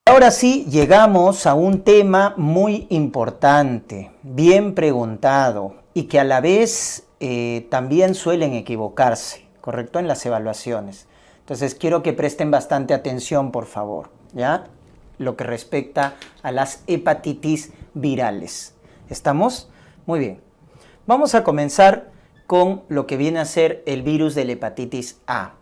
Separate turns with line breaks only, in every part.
Ahora sí, llegamos a un tema muy importante, bien preguntado y que a la vez también suelen equivocarse, ¿correcto? En las evaluaciones. Entonces quiero que presten bastante atención, por favor, ¿ya? Lo que respecta a las hepatitis virales. ¿Estamos? Muy bien. Vamos a comenzar con lo que viene a ser el virus de la hepatitis A.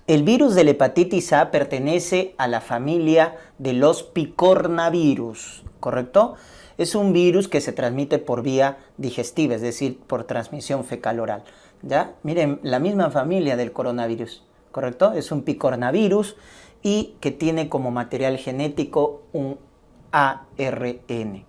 El virus de la hepatitis A pertenece a la familia de los picornavirus, ¿correcto? Es un virus que se transmite por vía digestiva, es decir, por transmisión fecal-oral. ¿Ya? Miren, la misma familia del coronavirus, ¿correcto? Es un picornavirus y que tiene como material genético un ARN.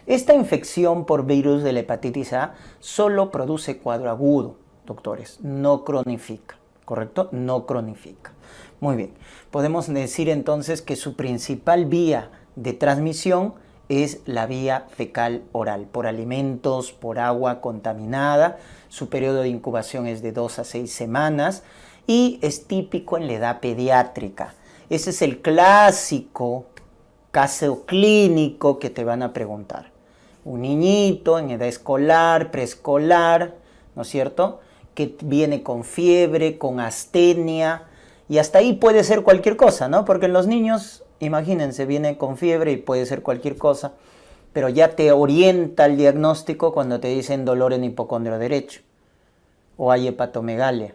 Esta infección por virus de la hepatitis A solo produce cuadro agudo, doctores, no cronifica. ¿Correcto? No cronifica. Muy bien. Podemos decir entonces que su principal vía de transmisión es la vía fecal oral, por alimentos, por agua contaminada. Su periodo de incubación es de 2 a 6 semanas y es típico en la edad pediátrica. Ese es el clásico caso clínico que te van a preguntar. Un niñito en edad escolar, preescolar, ¿no es cierto?, que viene con fiebre, con astenia, y hasta ahí puede ser cualquier cosa, ¿no? Porque en los niños, imagínense, viene con fiebre y puede ser cualquier cosa, pero ya te orienta el diagnóstico cuando te dicen dolor en hipocondrio derecho, o hay hepatomegalia,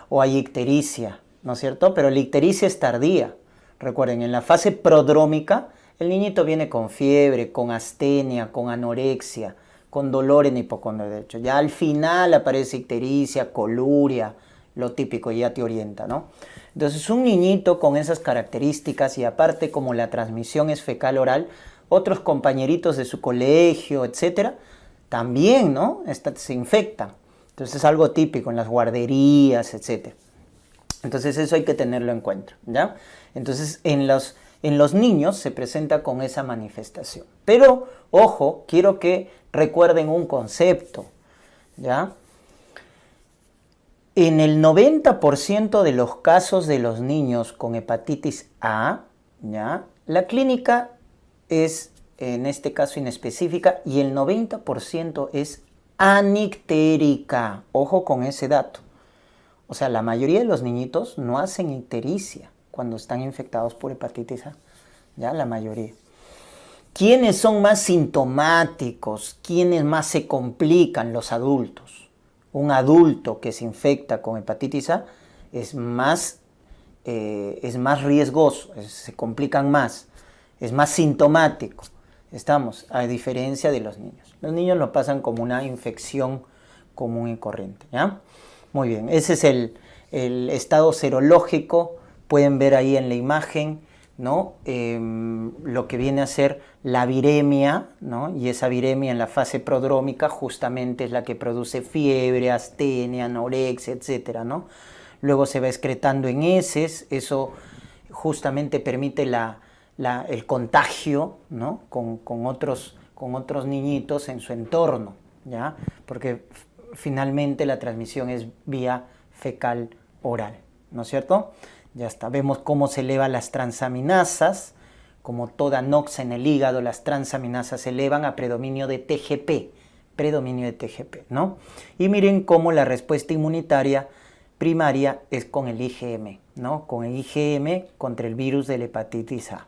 o hay ictericia, ¿no es cierto? Pero la ictericia es tardía. Recuerden, en la fase prodrómica, el niñito viene con fiebre, con astenia, con anorexia, con dolor en hipocondrio derecho. Ya al final aparece ictericia, coluria, lo típico, ya te orienta, ¿no? Entonces, un niñito con esas características y aparte como la transmisión es fecal oral, otros compañeritos de su colegio, etcétera, también, ¿no? Se infectan. Entonces, es algo típico en las guarderías, etcétera. Entonces, eso hay que tenerlo en cuenta, ¿ya? Entonces, en los niños se presenta con esa manifestación. Pero, ojo, quiero que recuerden un concepto, ¿ya? En el 90% de los casos de los niños con hepatitis A, ¿ya?, la clínica es, en este caso, inespecífica y el 90% es anictérica. Ojo con ese dato. O sea, la mayoría de los niñitos no hacen ictericia cuando están infectados por hepatitis A. Ya, la mayoría. ¿Quiénes son más sintomáticos? ¿Quiénes más se complican? Los adultos. Un adulto que se infecta con hepatitis A es más riesgoso, se complican más, es más sintomático. Estamos, a diferencia de los niños. Los niños lo pasan como una infección común y corriente, ¿ya? Muy bien, ese es el estado serológico. Pueden ver ahí en la imagen, ¿no?, lo que viene a ser la viremia, ¿no? Y esa viremia en la fase prodrómica justamente es la que produce fiebre, astenia, anorexia, etcétera, ¿no? Luego se va excretando en heces, eso justamente permite el contagio, ¿no?, con otros niñitos en su entorno, ¿ya? Porque finalmente la transmisión es vía fecal oral, ¿no es cierto? Ya está, vemos cómo se elevan las transaminasas, como toda noxa en el hígado, las transaminasas se elevan a predominio de TGP, ¿no? Y miren cómo la respuesta inmunitaria primaria es con el IgM, ¿no? Con el IgM contra el virus de la hepatitis A.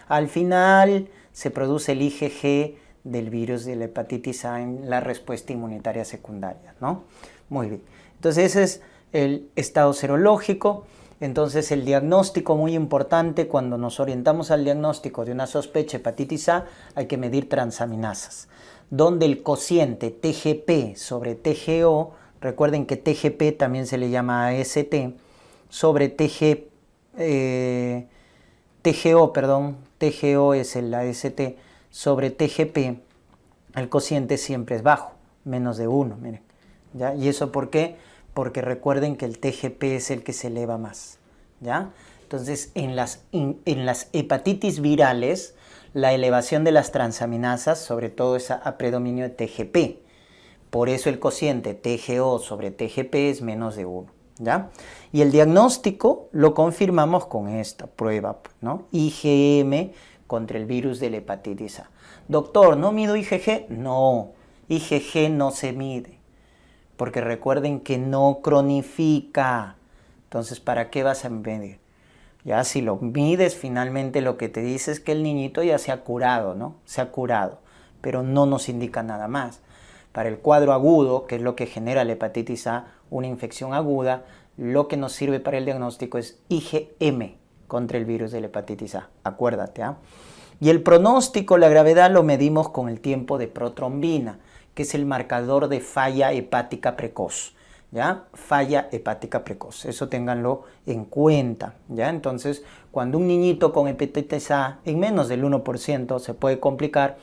Al final se produce el IgG del virus de la hepatitis A en la respuesta inmunitaria secundaria, ¿no? Muy bien. Entonces ese es el estado serológico. Entonces el diagnóstico, muy importante, cuando nos orientamos al diagnóstico de una sospecha de hepatitis A, hay que medir transaminasas, donde el cociente TGP sobre TGO, recuerden que TGP también se le llama AST, sobre TGO es el AST, sobre TGP, el cociente siempre es bajo, menos de 1, miren, ¿ya? ¿Y eso por qué? Porque recuerden que el TGP es el que se eleva más, ¿ya? Entonces, en las hepatitis virales, la elevación de las transaminasas, sobre todo es a predominio de TGP. Por eso el cociente TGO sobre TGP es menos de 1, ¿ya? Y el diagnóstico lo confirmamos con esta prueba, ¿no? IgM contra el virus de la hepatitis A. Doctor, ¿no mido IgG? No, IgG no se mide, porque recuerden que no cronifica. Entonces, ¿para qué vas a medir? Ya si lo mides, finalmente lo que te dice es que el niñito ya se ha curado, ¿no? Se ha curado, pero no nos indica nada más. Para el cuadro agudo, que es lo que genera la hepatitis A, una infección aguda, lo que nos sirve para el diagnóstico es IgM contra el virus de la hepatitis A. Acuérdate, ¿ah? Y el pronóstico, la gravedad, lo medimos con el tiempo de protrombina, que es el marcador de falla hepática precoz. ¿Ya? Falla hepática precoz, eso ténganlo en cuenta, ¿ya? Entonces, cuando un niñito con hepatitis A en menos del 1% se puede complicar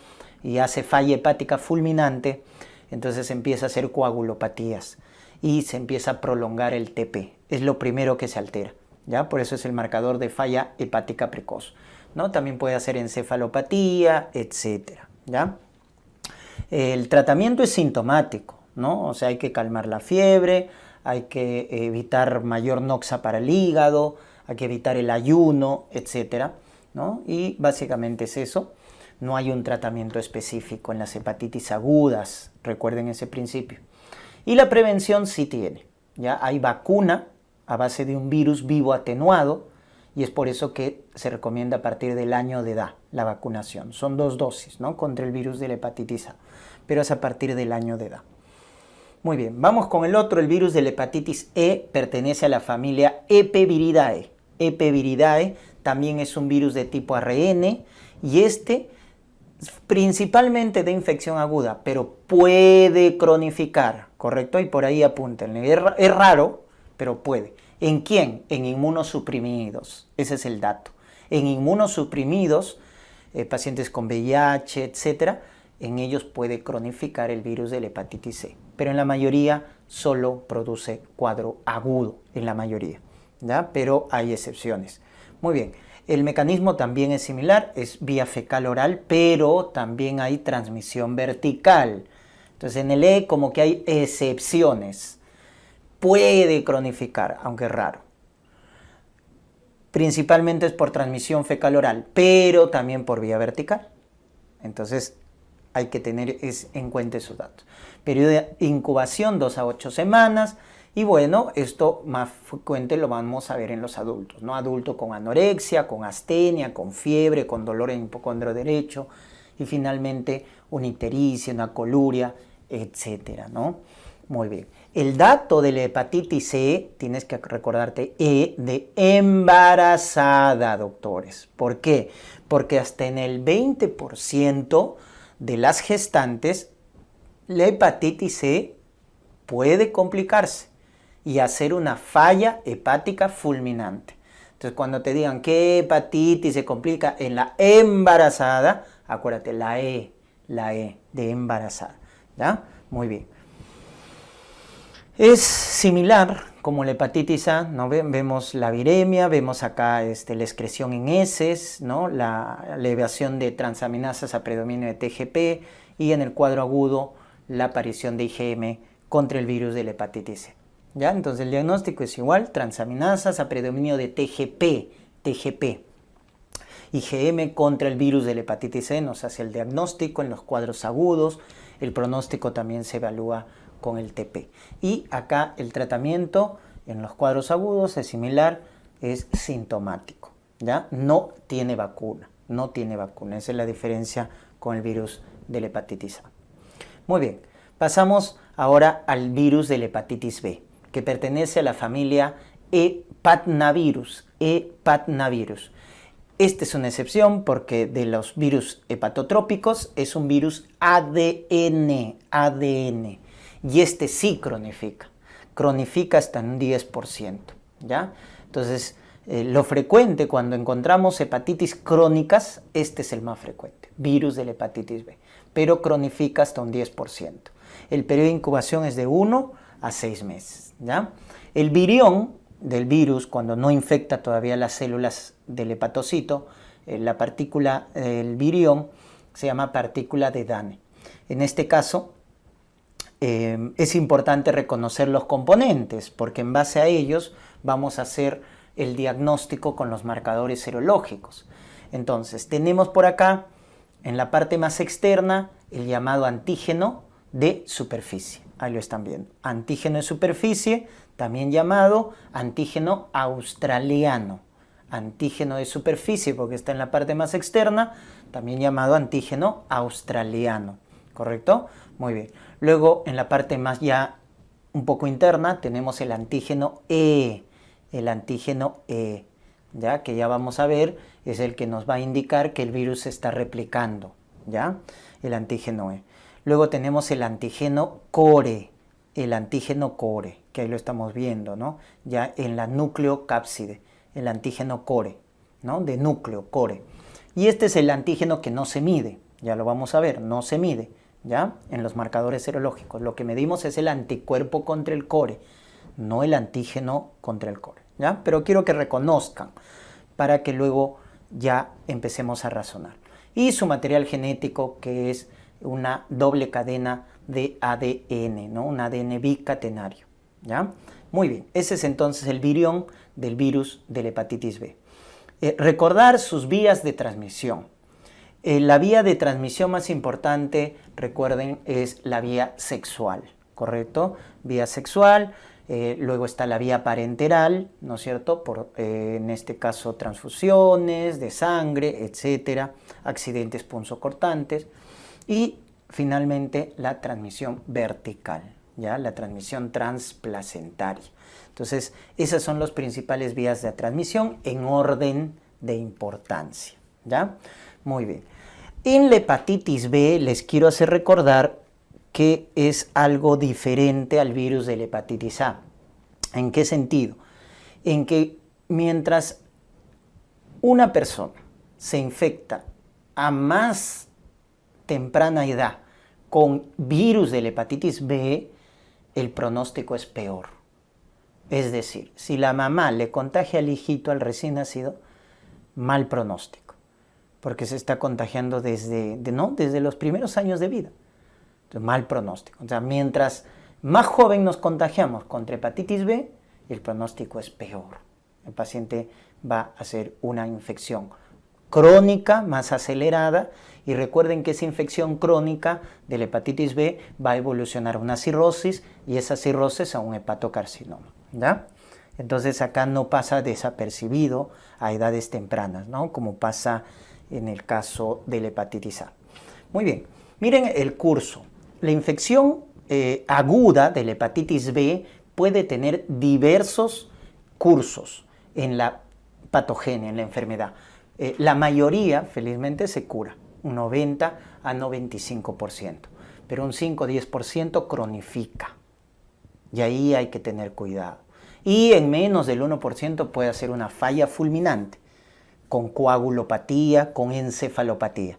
y hace falla hepática fulminante, entonces empieza a hacer coagulopatías y se empieza a prolongar el TP, es lo primero que se altera, ¿ya? Por eso es el marcador de falla hepática precoz, ¿no? También puede hacer encefalopatía, etcétera, ¿ya? El tratamiento es sintomático, ¿no? O sea, hay que calmar la fiebre, hay que evitar mayor noxa para el hígado, hay que evitar el ayuno, etcétera, ¿no? Y básicamente es eso. No hay un tratamiento específico en las hepatitis agudas, recuerden ese principio. Y la prevención sí tiene, ¿ya? Hay vacuna a base de un virus vivo atenuado y es por eso que se recomienda a partir del año de edad la vacunación. Son 2 dosis, ¿no? Contra el virus de la hepatitis A, pero es a partir del año de edad. Muy bien, vamos con el otro, el virus de la hepatitis E, pertenece a la familia Epeviridae. Epeviridae también es un virus de tipo ARN y principalmente de infección aguda, pero puede cronificar, ¿correcto? Y por ahí apúntenle, es raro, pero puede. ¿En quién? En inmunosuprimidos, ese es el dato. En inmunosuprimidos, pacientes con VIH, etcétera, en ellos puede cronificar el virus de la hepatitis C, pero en la mayoría solo produce cuadro agudo, en la mayoría, ¿ya? Pero hay excepciones. Muy bien, el mecanismo también es similar, es vía fecal oral, pero también hay transmisión vertical. Entonces en el E como que hay excepciones, puede cronificar, aunque es raro. Principalmente es por transmisión fecal oral, pero también por vía vertical. Entonces hay que tener en cuenta esos datos. Periodo de incubación 2 a 8 semanas. Y bueno, esto más frecuente lo vamos a ver en los adultos, ¿no? Adulto con anorexia, con astenia, con fiebre, con dolor en hipocondrio derecho. Y finalmente una ictericia, una coluria, etcétera, ¿no? Muy bien. El dato de la hepatitis C, tienes que recordarte, E de embarazada, doctores. ¿Por qué? Porque hasta en el 20% de las gestantes, la hepatitis C puede complicarse y hacer una falla hepática fulminante. Entonces, cuando te digan qué hepatitis se complica en la embarazada, acuérdate, la E de embarazada, ¿ya? Muy bien. Es similar como la hepatitis A, ¿no? Vemos la viremia, vemos acá la excreción en heces, ¿no? La elevación de transaminasas a predominio de TGP y en el cuadro agudo la aparición de IgM contra el virus de la hepatitis C. ¿Ya? Entonces el diagnóstico es igual, transaminasas a predominio de TGP. IgM contra el virus de la hepatitis C nos hace el diagnóstico en los cuadros agudos, el pronóstico también se evalúa con el TP. Y acá el tratamiento en los cuadros agudos es similar, es sintomático, ¿ya? No tiene vacuna, esa es la diferencia con el virus de la hepatitis A. Muy bien, pasamos ahora al virus de la hepatitis B, que pertenece a la familia hepatnavirus. Esta es una excepción porque de los virus hepatotrópicos es un virus ADN. Y este sí cronifica hasta un 10%, ¿ya? Entonces, lo frecuente cuando encontramos hepatitis crónicas, este es el más frecuente, virus de la hepatitis B, pero cronifica hasta un 10%. El periodo de incubación es de 1 a 6 meses, ¿ya? El virión del virus, cuando no infecta todavía las células del hepatocito, la partícula del virión se llama partícula de Dane. En este caso, es importante reconocer los componentes, porque en base a ellos vamos a hacer el diagnóstico con los marcadores serológicos. Entonces, tenemos por acá, en la parte más externa, el llamado antígeno de superficie. Ahí lo están viendo. Antígeno de superficie, también llamado antígeno australiano. Antígeno de superficie, porque está en la parte más externa, también llamado antígeno australiano. ¿Correcto? Muy bien. Luego, en la parte más ya un poco interna, tenemos el antígeno E. El antígeno E, ¿ya? Que ya vamos a ver, es el que nos va a indicar que el virus se está replicando, ¿ya? El antígeno E. Luego tenemos el antígeno core, que ahí lo estamos viendo, ¿no? Ya en la nucleocápside, el antígeno core, ¿no? De núcleo, core. Y este es el antígeno que no se mide, ya lo vamos a ver, no se mide, ¿ya? En los marcadores serológicos. Lo que medimos es el anticuerpo contra el core, no el antígeno contra el core, ¿ya? Pero quiero que reconozcan para que luego ya empecemos a razonar. Y su material genético, que es una doble cadena de ADN, ¿no? Un ADN bicatenario, ¿ya? Muy bien, ese es entonces el virión del virus de la hepatitis B. Recordar sus vías de transmisión. La vía de transmisión más importante, recuerden, es la vía sexual, ¿correcto? Vía sexual, luego está la vía parenteral, ¿no es cierto? En este caso, transfusiones de sangre, etcétera, accidentes punzocortantes. Y finalmente la transmisión vertical, ¿ya? La transmisión transplacentaria. Entonces, esas son las principales vías de transmisión en orden de importancia, ¿ya? Muy bien. En la hepatitis B les quiero hacer recordar que es algo diferente al virus de la hepatitis A. ¿En qué sentido? En que mientras una persona se infecta a más temprana edad con virus de la hepatitis B, el pronóstico es peor. Es decir, si la mamá le contagia al hijito, al recién nacido, mal pronóstico, porque se está contagiando desde los primeros años de vida. Entonces, mal pronóstico. O sea, mientras más joven nos contagiamos contra hepatitis B, el pronóstico es peor. El paciente va a hacer una infección crónica más acelerada, y recuerden que esa infección crónica de la hepatitis B va a evolucionar a una cirrosis, y esa cirrosis a un hepatocarcinoma, ¿ya? Entonces acá no pasa desapercibido a edades tempranas, ¿no? Como pasa en el caso de la hepatitis A. Muy bien, miren el curso. La infección aguda de la hepatitis B puede tener diversos cursos en la patogenia, en la enfermedad. La mayoría, felizmente, se cura, un 90 a 95%, pero un 5-10% cronifica, y ahí hay que tener cuidado. Y en menos del 1% puede hacer una falla fulminante, con coagulopatía, con encefalopatía.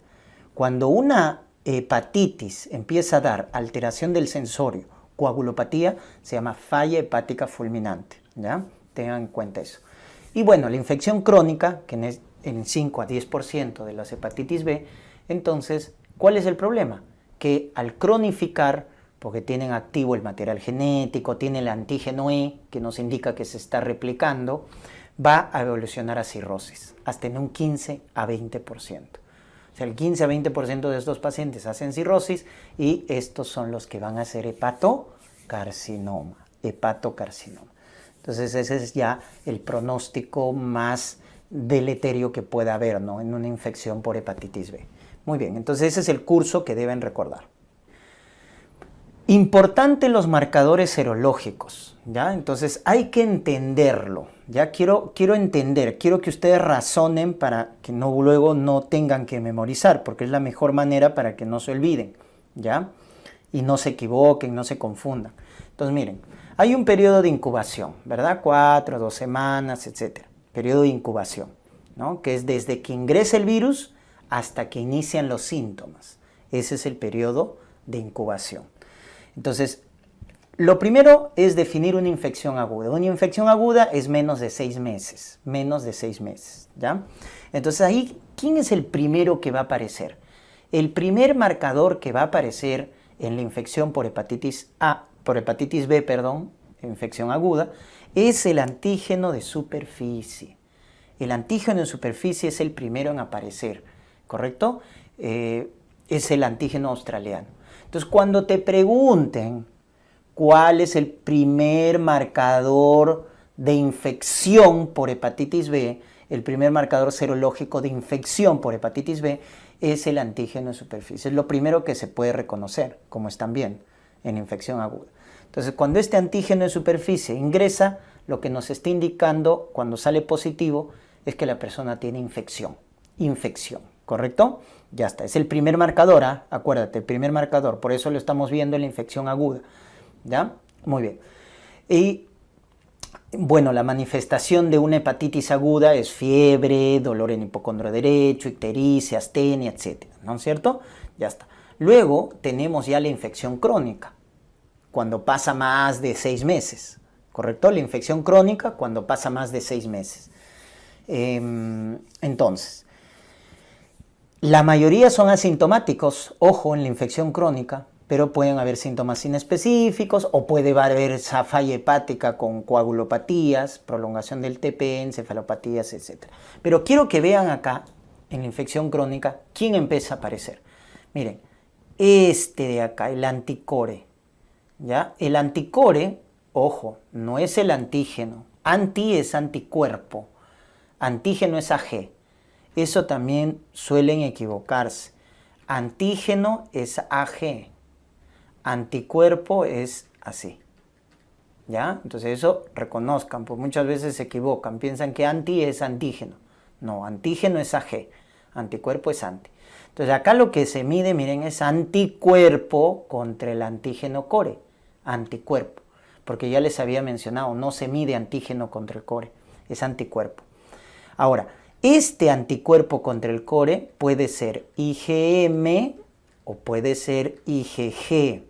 Cuando una hepatitis empieza a dar alteración del sensorio, coagulopatía, se llama falla hepática fulminante, ¿ya? Tengan en cuenta eso. Y bueno, la infección crónica, que es en 5 a 10% de las hepatitis B, entonces, ¿cuál es el problema? Que al cronificar, porque tienen activo el material genético, tiene el antígeno E, que nos indica que se está replicando, va a evolucionar a cirrosis, hasta en un 15 a 20%. O sea, el 15 a 20% de estos pacientes hacen cirrosis, y estos son los que van a hacer hepatocarcinoma. Entonces, ese es ya el pronóstico más deleterio que pueda haber, ¿no? En una infección por hepatitis B. Muy bien, entonces ese es el curso que deben recordar. Importante los marcadores serológicos, ¿ya? Entonces hay que entenderlo, ¿ya? Quiero que ustedes razonen para que luego no tengan que memorizar, porque es la mejor manera para que no se olviden, ¿ya? Y no se equivoquen, no se confundan. Entonces miren, hay un periodo de incubación, ¿verdad? 4, 2 semanas, etc. Periodo de incubación, ¿no? Que es desde que ingresa el virus hasta que inician los síntomas. Ese es el periodo de incubación. Entonces, lo primero es definir una infección aguda. Una infección aguda es menos de 6 meses, ¿ya? Entonces ahí, ¿quién es el primero que va a aparecer? El primer marcador que va a aparecer en la infección por hepatitis B, infección aguda, es el antígeno de superficie. El antígeno de superficie es el primero en aparecer, ¿correcto? Es el antígeno australiano. Entonces, cuando te pregunten cuál es el primer marcador de infección por hepatitis B, el primer marcador serológico de infección por hepatitis B es el antígeno de superficie. Es lo primero que se puede reconocer, como están viendo, en infección aguda. Entonces, cuando este antígeno de superficie ingresa, lo que nos está indicando cuando sale positivo es que la persona tiene infección, ¿correcto? Ya está, es el primer marcador, acuérdate, el primer marcador, por eso lo estamos viendo en la infección aguda, ¿ya? Muy bien. Y bueno, la manifestación de una hepatitis aguda es fiebre, dolor en hipocondrio derecho, ictericia, astenia, etc., ¿no es cierto? Ya está. Luego tenemos ya la infección crónica, cuando pasa más de 6 meses, ¿correcto? La infección crónica cuando pasa más de 6 meses. Entonces, la mayoría son asintomáticos, ojo, en la infección crónica, pero pueden haber síntomas inespecíficos o puede haber esa falla hepática con coagulopatías, prolongación del TP, encefalopatías, etc. Pero quiero que vean acá, en la infección crónica, quién empieza a aparecer. Miren, este de acá, el anticore, ¿ya? El anticore, ojo, no es el antígeno. Anti es anticuerpo, antígeno es AG. Eso también suelen equivocarse. Antígeno es AG. Anticuerpo es así, ¿ya? Entonces eso reconozcan, pues muchas veces se equivocan, piensan que anti es antígeno. No, antígeno es AG, anticuerpo es anti. Entonces acá lo que se mide, miren, es anticuerpo contra el antígeno core, anticuerpo, porque ya les había mencionado, no se mide antígeno contra el core, es anticuerpo. Ahora, este anticuerpo contra el core puede ser IgM o puede ser IgG,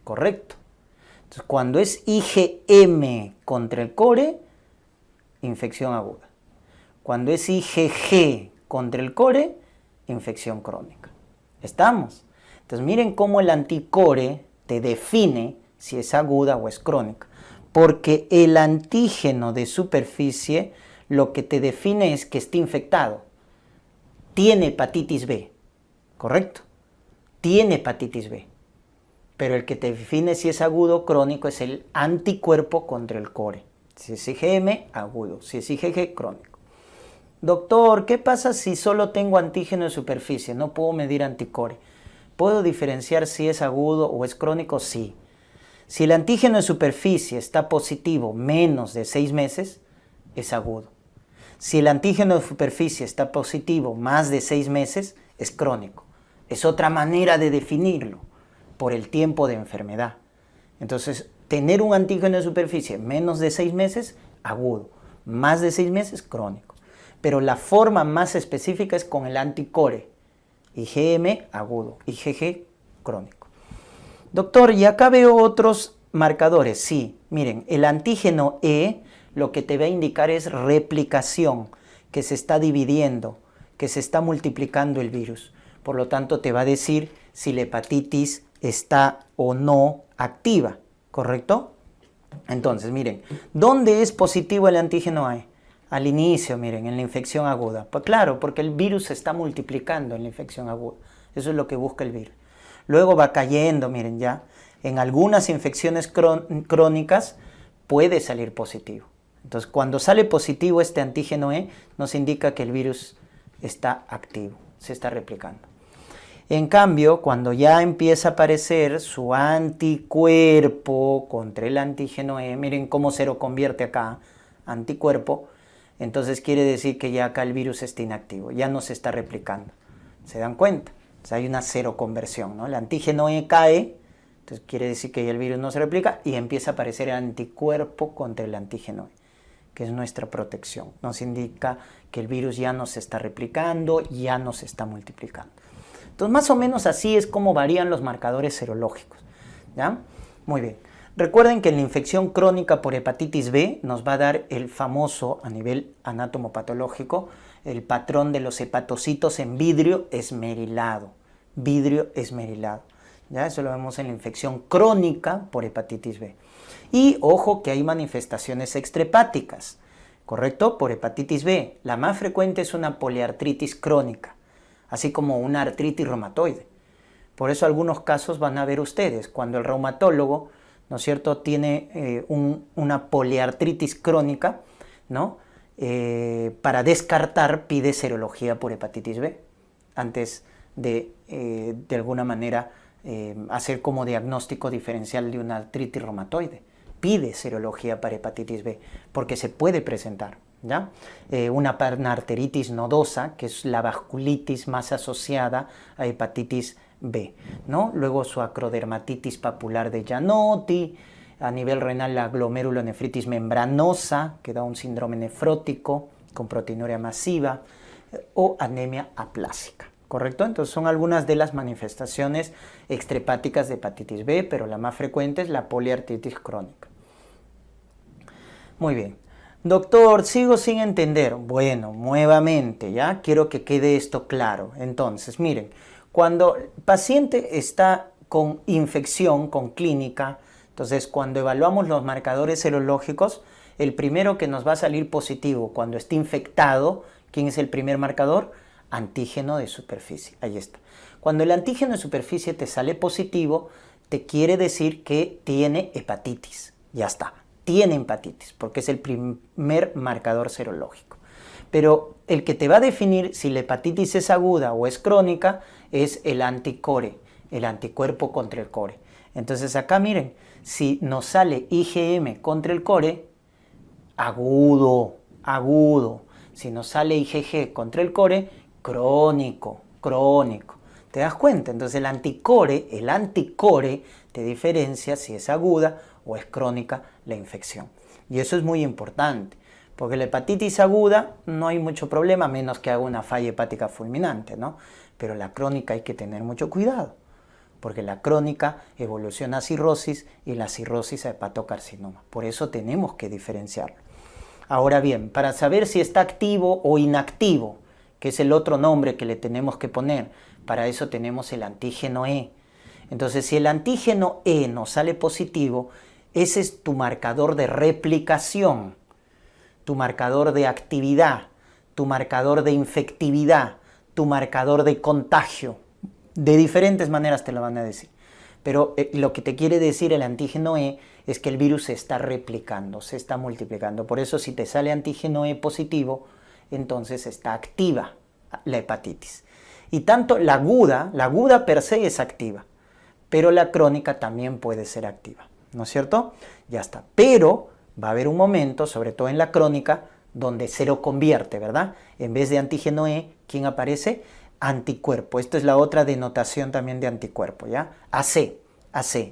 ¿correcto? Entonces, cuando es IgM contra el core, infección aguda. Cuando es IgG contra el core, infección crónica. ¿Estamos? Entonces, miren cómo el anticore te define si es aguda o es crónica. Porque el antígeno de superficie lo que te define es que esté infectado. Tiene hepatitis B, ¿correcto? Tiene hepatitis B. Pero el que te define si es agudo o crónico es el anticuerpo contra el core. Si es IgM, agudo. Si es IgG, crónico. Doctor, ¿qué pasa si solo tengo antígeno de superficie? No puedo medir anticore. ¿Puedo diferenciar si es agudo o es crónico? Sí. Si el antígeno de superficie está positivo menos de 6 meses, es agudo. Si el antígeno de superficie está positivo más de 6 meses, es crónico. Es otra manera de definirlo, por el tiempo de enfermedad. Entonces, tener un antígeno de superficie menos de 6 meses, agudo. Más de 6 meses, crónico. Pero la forma más específica es con el anticore. IgM, agudo. IgG, crónico. Doctor, y acá veo otros marcadores. Sí, miren, el antígeno E lo que te va a indicar es replicación, que se está dividiendo, que se está multiplicando el virus. Por lo tanto, te va a decir si la hepatitis está o no activa, ¿correcto? Entonces, miren, ¿dónde es positivo el antígeno E? Al inicio, miren, en la infección aguda. Pues claro, porque el virus se está multiplicando en la infección aguda. Eso es lo que busca el virus. Luego va cayendo, miren ya. En algunas infecciones crónicas puede salir positivo. Entonces, cuando sale positivo este antígeno E, nos indica que el virus está activo, se está replicando. En cambio, cuando ya empieza a aparecer su anticuerpo contra el antígeno E, miren cómo se lo convierte acá, anticuerpo, entonces quiere decir que ya acá el virus está inactivo, ya no se está replicando. ¿Se dan cuenta? Entonces hay una seroconversión, ¿no? El antígeno E cae, entonces quiere decir que ya el virus no se replica y empieza a aparecer el anticuerpo contra el antígeno E, que es nuestra protección. Nos indica que el virus ya no se está replicando, ya no se está multiplicando. Entonces, más o menos así es como varían los marcadores serológicos, ¿ya? Muy bien. Recuerden que en la infección crónica por hepatitis B nos va a dar el famoso, a nivel anatomopatológico, el patrón de los hepatocitos en vidrio esmerilado. Vidrio esmerilado. ¿ya? Eso lo vemos en la infección crónica por hepatitis B. Y ojo que hay manifestaciones extrahepáticas, ¿correcto? Por hepatitis B. La más frecuente es una poliartritis crónica, así como una artritis reumatoide. Por eso algunos casos van a ver ustedes, cuando el reumatólogo, ¿no es cierto?, tiene una poliartritis crónica, ¿no? Para descartar pide serología por hepatitis B, antes de alguna manera hacer como diagnóstico diferencial de una artritis reumatoide. Pide serología para hepatitis B, porque se puede presentar, ¿ya? Una panarteritis nodosa, que es la vasculitis más asociada a hepatitis B, ¿no? Luego su acrodermatitis papular de Gianotti, a nivel renal la glomerulonefritis membranosa, que da un síndrome nefrótico con proteinuria masiva, o anemia aplásica, ¿correcto? Entonces son algunas de las manifestaciones extrahepáticas de hepatitis B, pero la más frecuente es la poliartritis crónica. Muy bien. Doctor, sigo sin entender. Bueno, nuevamente, ¿ya? Quiero que quede esto claro. Entonces, miren, cuando el paciente está con infección, con clínica, entonces cuando evaluamos los marcadores serológicos, el primero que nos va a salir positivo cuando esté infectado, ¿quién es el primer marcador? Antígeno de superficie. Ahí está. Cuando el antígeno de superficie te sale positivo, te quiere decir que tiene hepatitis. Ya está. Tiene hepatitis, porque es el primer marcador serológico. Pero el que te va a definir si la hepatitis es aguda o es crónica es el anticore, el anticuerpo contra el core. Entonces acá miren, si nos sale IgM contra el core, agudo, agudo. Si nos sale IgG contra el core, crónico, crónico. ¿Te das cuenta? Entonces el anticore te diferencia si es aguda o es crónica la infección. Y eso es muy importante, porque la hepatitis aguda no hay mucho problema, menos que haga una falla hepática fulminante, ¿no? Pero la crónica hay que tener mucho cuidado, porque la crónica evoluciona a cirrosis y la cirrosis a hepatocarcinoma. Por eso tenemos que diferenciarlo. Ahora bien, para saber si está activo o inactivo, que es el otro nombre que le tenemos que poner, para eso tenemos el antígeno E. Entonces, si el antígeno E nos sale positivo, ese es tu marcador de replicación, tu marcador de actividad, tu marcador de infectividad, tu marcador de contagio. De diferentes maneras te lo van a decir. Pero lo que te quiere decir el antígeno E es que el virus se está replicando, se está multiplicando. Por eso si te sale antígeno E positivo, entonces está activa la hepatitis. Y tanto la aguda per se es activa, pero la crónica también puede ser activa, ¿no es cierto? Ya está. Pero va a haber un momento, sobre todo en la crónica, donde se lo convierte, ¿verdad? En vez de antígeno E, ¿quién aparece? Anticuerpo. Esto es la otra denotación también de anticuerpo, ¿ya? AC,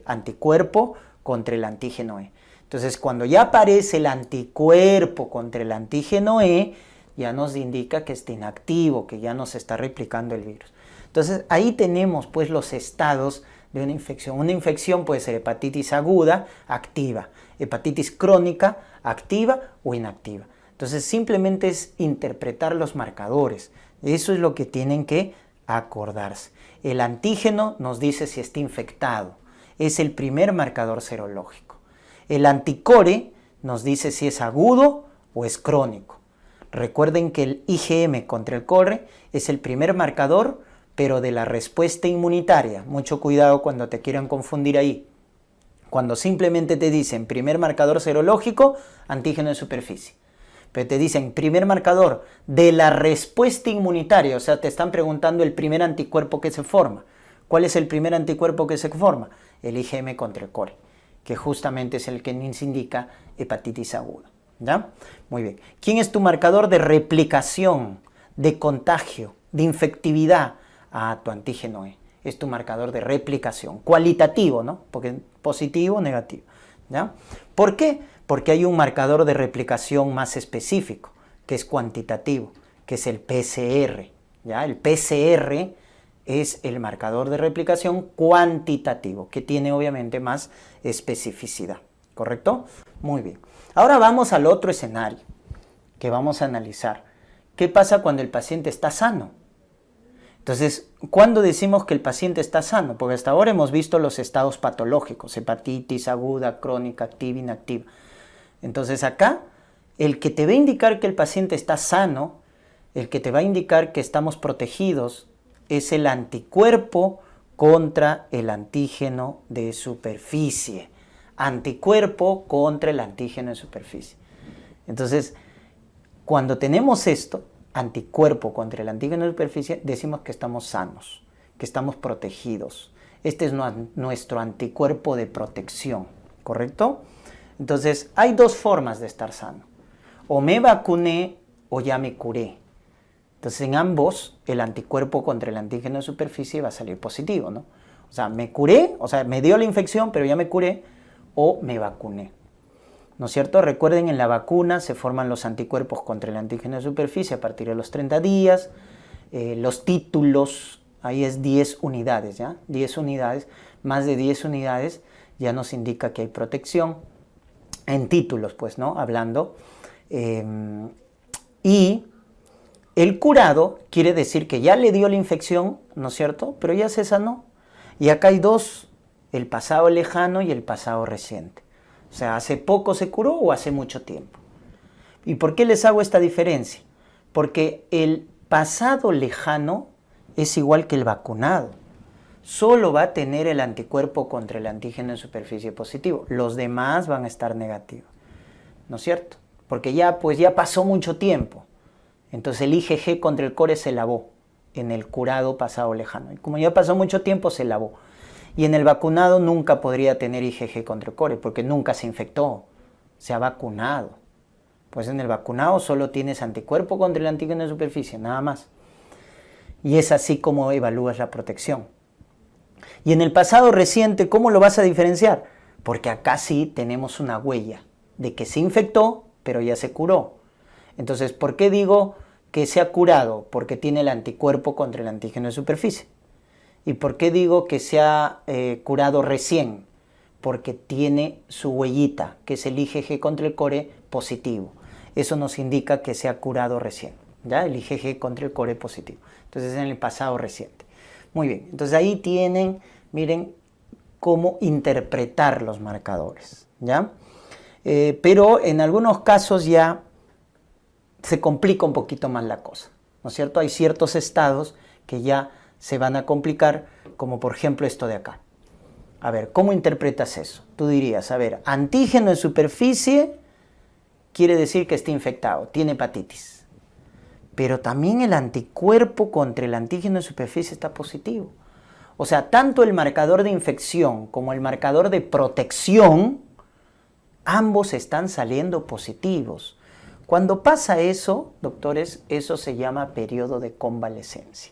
anticuerpo contra el antígeno E. Entonces, cuando ya aparece el anticuerpo contra el antígeno E, ya nos indica que está inactivo, que ya no se está replicando el virus. Entonces, ahí tenemos pues los estados de una infección. Una infección puede ser hepatitis aguda, activa, hepatitis crónica, activa o inactiva. Entonces, simplemente es interpretar los marcadores. Eso es lo que tienen que acordarse. El antígeno nos dice si está infectado. Es el primer marcador serológico. El anticore nos dice si es agudo o es crónico. Recuerden que el IgM contra el core es el primer marcador, pero de la respuesta inmunitaria. Mucho cuidado cuando te quieran confundir ahí. Cuando simplemente te dicen primer marcador serológico, antígeno de superficie. Pero te dicen primer marcador de la respuesta inmunitaria, o sea, te están preguntando el primer anticuerpo que se forma. ¿Cuál es el primer anticuerpo que se forma? El IgM contra el core, que justamente es el que nos indica hepatitis aguda. ¿Ya? Muy bien. ¿Quién es tu marcador de replicación, de contagio, de infectividad? Tu antígeno E. Es tu marcador de replicación. Cualitativo, ¿no? Porque positivo o negativo. ¿Ya? ¿Por qué? Porque hay un marcador de replicación más específico, que es cuantitativo, que es el PCR. ¿Ya? El PCR es el marcador de replicación cuantitativo, que tiene obviamente más especificidad. ¿Correcto? Muy bien. Ahora vamos al otro escenario que vamos a analizar. ¿Qué pasa cuando el paciente está sano? Entonces, ¿cuándo decimos que el paciente está sano? Porque hasta ahora hemos visto los estados patológicos, hepatitis aguda, crónica, activa, inactiva. Entonces acá, el que te va a indicar que el paciente está sano, el que te va a indicar que estamos protegidos, es el anticuerpo contra el antígeno de superficie. Anticuerpo contra el antígeno de superficie. Entonces, cuando tenemos esto, anticuerpo contra el antígeno de superficie, decimos que estamos sanos, que estamos protegidos. Este es nuestro anticuerpo de protección, ¿correcto? Entonces, hay dos formas de estar sano. O me vacuné o ya me curé. Entonces, en ambos, el anticuerpo contra el antígeno de superficie va a salir positivo, ¿no? O sea, me curé, o sea, me dio la infección, pero ya me curé, o me vacuné. ¿No es cierto? Recuerden, en la vacuna se forman los anticuerpos contra el antígeno de superficie a partir de los 30 días. Los títulos, ahí es 10 unidades, ¿ya? 10 unidades, más de 10 unidades ya nos indica que hay protección. En títulos, pues, ¿no? Hablando. Y el curado quiere decir que ya le dio la infección, ¿no es cierto? Pero ya se sanó. Y acá hay dos, el pasado lejano y el pasado reciente. O sea, ¿hace poco se curó o hace mucho tiempo? ¿Y por qué les hago esta diferencia? Porque el pasado lejano es igual que el vacunado. Solo va a tener el anticuerpo contra el antígeno de superficie positivo. Los demás van a estar negativos. ¿No es cierto? Porque ya pasó mucho tiempo. Entonces el IgG contra el core se lavó en el curado pasado lejano. Y como ya pasó mucho tiempo, se lavó. Y en el vacunado nunca podría tener IgG contra el core, porque nunca se infectó, se ha vacunado. Pues en el vacunado solo tienes anticuerpo contra el antígeno de superficie, nada más. Y es así como evalúas la protección. Y en el pasado reciente, ¿cómo lo vas a diferenciar? Porque acá sí tenemos una huella de que se infectó, pero ya se curó. Entonces, ¿por qué digo que se ha curado? Porque tiene el anticuerpo contra el antígeno de superficie. ¿Y por qué digo que se ha curado recién? Porque tiene su huellita, que es el IgG contra el core positivo. Eso nos indica que se ha curado recién, ¿ya? El IgG contra el core positivo. Entonces, en el pasado reciente. Muy bien, entonces ahí tienen, miren, cómo interpretar los marcadores, ¿ya? Pero en algunos casos ya se complica un poquito más la cosa, ¿no es cierto? Hay ciertos estados que ya se van a complicar, como por ejemplo esto de acá. A ver, ¿cómo interpretas eso? Tú dirías, a ver, antígeno en superficie quiere decir que está infectado, tiene hepatitis. Pero también el anticuerpo contra el antígeno en superficie está positivo. O sea, tanto el marcador de infección como el marcador de protección, ambos están saliendo positivos. Cuando pasa eso, doctores, eso se llama periodo de convalecencia.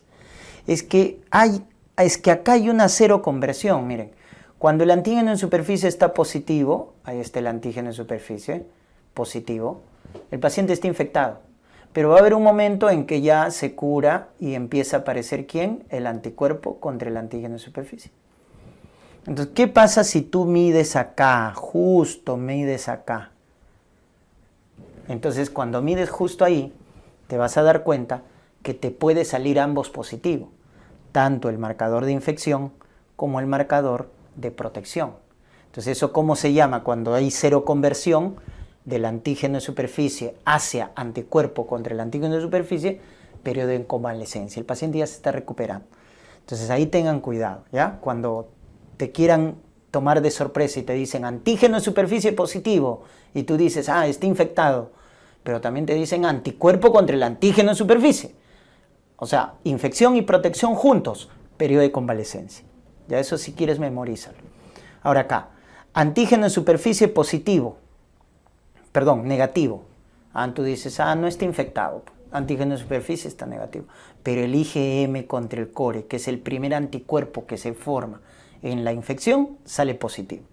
Es que acá hay una cero conversión, miren. Cuando el antígeno en superficie está positivo, ahí está el antígeno en superficie, positivo, el paciente está infectado. Pero va a haber un momento en que ya se cura y empieza a aparecer, ¿quién? El anticuerpo contra el antígeno en superficie. Entonces, ¿qué pasa si tú mides acá, justo mides acá? Entonces, cuando mides justo ahí, te vas a dar cuenta que te puede salir ambos positivos, tanto el marcador de infección como el marcador de protección. Entonces, ¿eso cómo se llama? Cuando hay cero conversión del antígeno de superficie hacia anticuerpo contra el antígeno de superficie, periodo de convalecencia. El paciente ya se está recuperando. Entonces, ahí tengan cuidado, ¿ya? Cuando te quieran tomar de sorpresa y te dicen antígeno de superficie positivo y tú dices, está infectado, pero también te dicen anticuerpo contra el antígeno de superficie. O sea, infección y protección juntos, periodo de convalecencia. Ya eso si quieres memorízalo. Ahora acá, antígeno de superficie negativo. Tú dices, no está infectado. Antígeno de superficie está negativo. Pero el IgM contra el core, que es el primer anticuerpo que se forma en la infección, sale positivo.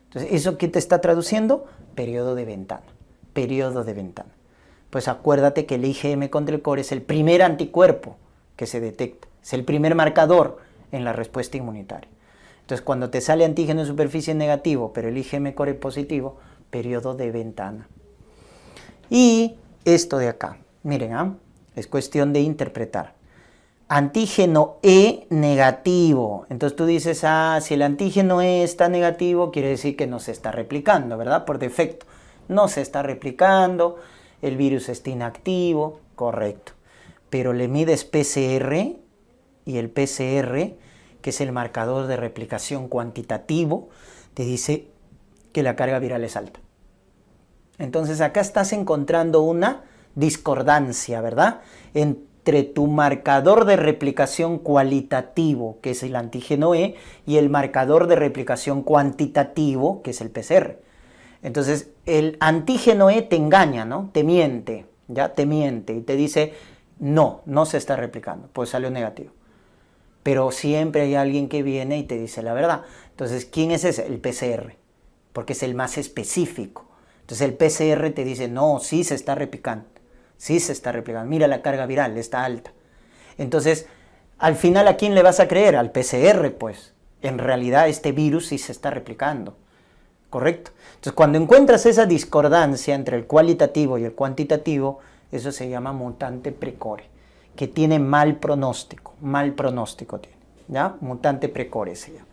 Entonces, ¿eso qué te está traduciendo? Periodo de ventana. Periodo de ventana. Pues acuérdate que el IgM contra el core es el primer anticuerpo que se detecta. Es el primer marcador en la respuesta inmunitaria. Entonces, cuando te sale antígeno de superficie negativo, pero el IgM core positivo, periodo de ventana. Y esto de acá, miren, es cuestión de interpretar. Antígeno E negativo. Entonces tú dices, si el antígeno E está negativo, quiere decir que no se está replicando, ¿verdad? Por defecto. No se está replicando, el virus está inactivo, correcto. Pero le mides PCR y el PCR, que es el marcador de replicación cuantitativo, te dice que la carga viral es alta. Entonces acá estás encontrando una discordancia, ¿verdad? Entre tu marcador de replicación cualitativo, que es el antígeno E, y el marcador de replicación cuantitativo, que es el PCR. Entonces, el antígeno E te engaña, ¿no? Te miente, ¿ya? Te miente y te dice, no se está replicando, pues salió negativo. Pero siempre hay alguien que viene y te dice la verdad. Entonces, ¿quién es ese? El PCR, porque es el más específico. Entonces, el PCR te dice, no, sí se está replicando. Sí se está replicando. Mira la carga viral, está alta. Entonces, al final, ¿a quién le vas a creer? Al PCR, pues. En realidad, este virus sí se está replicando. ¿Correcto? Entonces, cuando encuentras esa discordancia entre el cualitativo y el cuantitativo, eso se llama mutante precore, que tiene mal pronóstico tiene, ¿ya? Mutante precore se llama.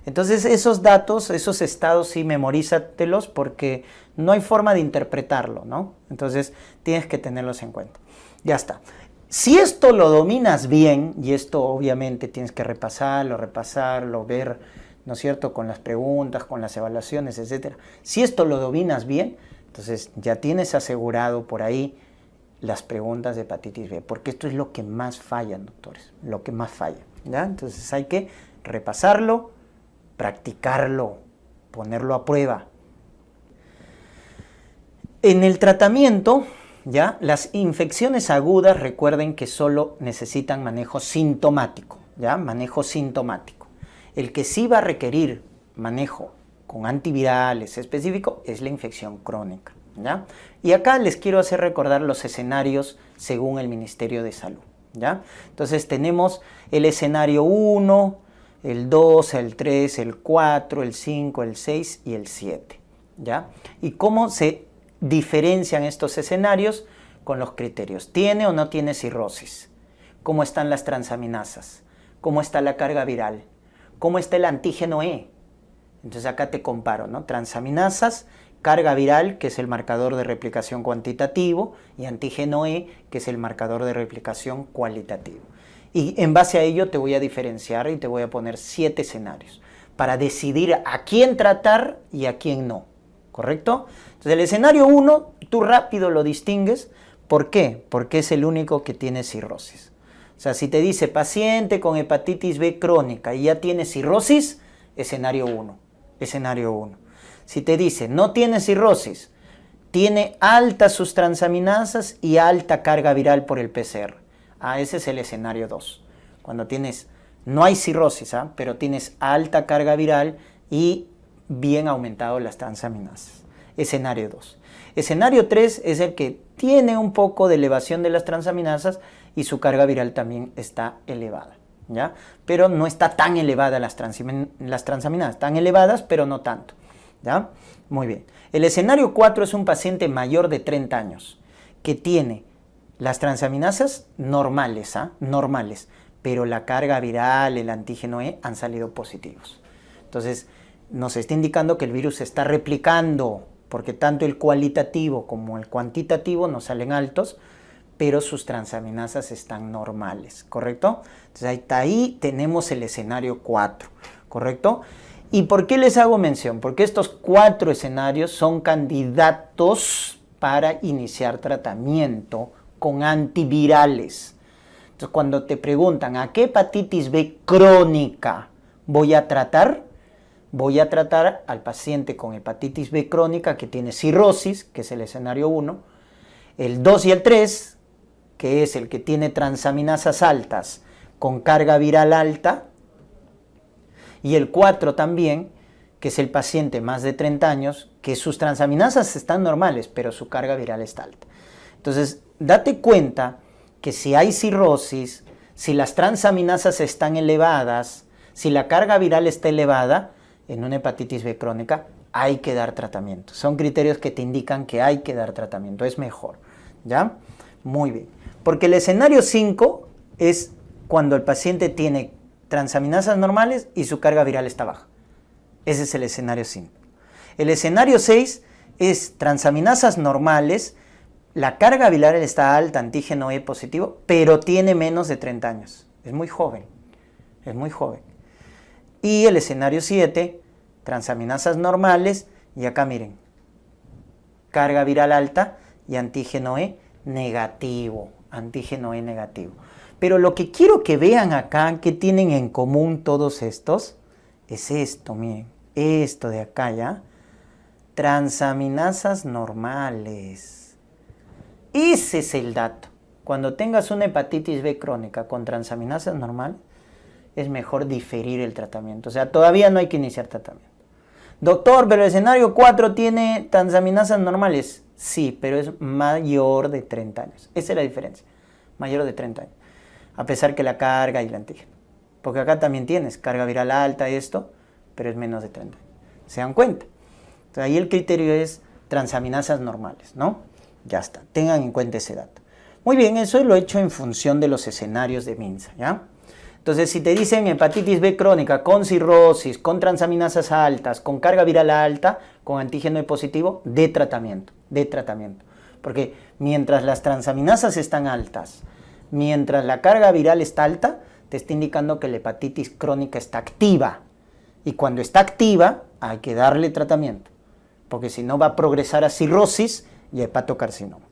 Entonces, esos datos, esos estados, sí, memorízatelos porque no hay forma de interpretarlo, ¿no? Entonces, tienes que tenerlos en cuenta. Ya está. Si esto lo dominas bien, y esto obviamente tienes que repasarlo, ver, ¿no es cierto?, con las preguntas, con las evaluaciones, etc. Si esto lo dominas bien, entonces ya tienes asegurado por ahí las preguntas de hepatitis B, porque esto es lo que más fallan, doctores, lo que más falla, ¿ya? Entonces hay que repasarlo, practicarlo, ponerlo a prueba. En el tratamiento, ¿ya? Las infecciones agudas, recuerden que solo necesitan manejo sintomático, ¿ya? Manejo sintomático. El que sí va a requerir manejo con antivirales específico es la infección crónica, ¿ya? Y acá les quiero hacer recordar los escenarios según el Ministerio de Salud, ¿ya? Entonces tenemos el escenario 1, el 2, el 3, el 4, el 5, el 6 y el 7, ¿ya? ¿Y cómo se diferencian estos escenarios? Con los criterios. ¿Tiene o no tiene cirrosis? ¿Cómo están las transaminasas? ¿Cómo está la carga viral? ¿Cómo está el antígeno E? Entonces acá te comparo, ¿no? Transaminasas, carga viral, que es el marcador de replicación cuantitativo, y antígeno E, que es el marcador de replicación cualitativo. Y en base a ello te voy a diferenciar y te voy a poner 7 escenarios para decidir a quién tratar y a quién no, ¿correcto? Entonces el escenario 1, tú rápido lo distingues. ¿Por qué? Porque es el único que tiene cirrosis. O sea, si te dice paciente con hepatitis B crónica y ya tiene cirrosis, escenario 1. Escenario 1. Si te dice no tiene cirrosis, tiene altas sus transaminasas y alta carga viral por el PCR. Ese es el escenario 2. Cuando no hay cirrosis, pero tienes alta carga viral y bien aumentado las transaminasas. Escenario 2. Escenario 3 es el que tiene un poco de elevación de las transaminasas y su carga viral también está elevada, ¿ya? Pero no está tan elevada las transaminasas, están elevadas, pero no tanto, ¿ya? Muy bien. El escenario 4 es un paciente mayor de 30 años que tiene las transaminasas normales, normales, pero la carga viral, el antígeno E han salido positivos. Entonces, nos está indicando que el virus se está replicando, porque tanto el cualitativo como el cuantitativo nos salen altos, pero sus transaminasas están normales, ¿correcto? Entonces ahí tenemos el escenario 4, ¿correcto? ¿Y por qué les hago mención? Porque estos 4 escenarios son candidatos para iniciar tratamiento con antivirales. Entonces cuando te preguntan ¿a qué hepatitis B crónica voy a tratar? Voy a tratar al paciente con hepatitis B crónica que tiene cirrosis, que es el escenario 1, el 2 y el 3, que es el que tiene transaminasas altas con carga viral alta, y el 4 también, que es el paciente más de 30 años, que sus transaminasas están normales, pero su carga viral está alta. Entonces, date cuenta que si hay cirrosis, si las transaminasas están elevadas, si la carga viral está elevada, en una hepatitis B crónica hay que dar tratamiento. Son criterios que te indican que hay que dar tratamiento, es mejor, ¿ya? Muy bien. Porque el escenario 5 es cuando el paciente tiene transaminasas normales y su carga viral está baja. Ese es el escenario 5. El escenario 6 es transaminasas normales, la carga viral está alta, antígeno E positivo, pero tiene menos de 30 años. Es muy joven, es muy joven. Y el escenario 7, transaminasas normales, y acá miren, carga viral alta y antígeno E negativo, antígeno E negativo. Pero lo que quiero que vean acá, que tienen en común todos estos, es esto, miren, esto de acá ya, transaminasas normales. Ese es el dato. Cuando tengas una hepatitis B crónica con transaminasas normales, es mejor diferir el tratamiento. O sea, todavía no hay que iniciar tratamiento. Doctor, pero el escenario 4 tiene transaminasas normales. Sí, pero es mayor de 30 años. Esa es la diferencia. Mayor de 30 años. A pesar que la carga y el antígeno. Porque acá también tienes carga viral alta, esto, pero es menos de 30 años. ¿Se dan cuenta? Entonces, ahí el criterio es transaminasas normales, ¿no? Ya está. Tengan en cuenta ese dato. Muy bien, eso lo he hecho en función de los escenarios de MINSA, ¿ya? Entonces, si te dicen hepatitis B crónica con cirrosis, con transaminasas altas, con carga viral alta, con antígeno E positivo, de tratamiento. Porque mientras las transaminasas están altas, mientras la carga viral está alta, te está indicando que la hepatitis crónica está activa. Y cuando está activa, hay que darle tratamiento. Porque si no va a progresar a cirrosis y hepatocarcinoma.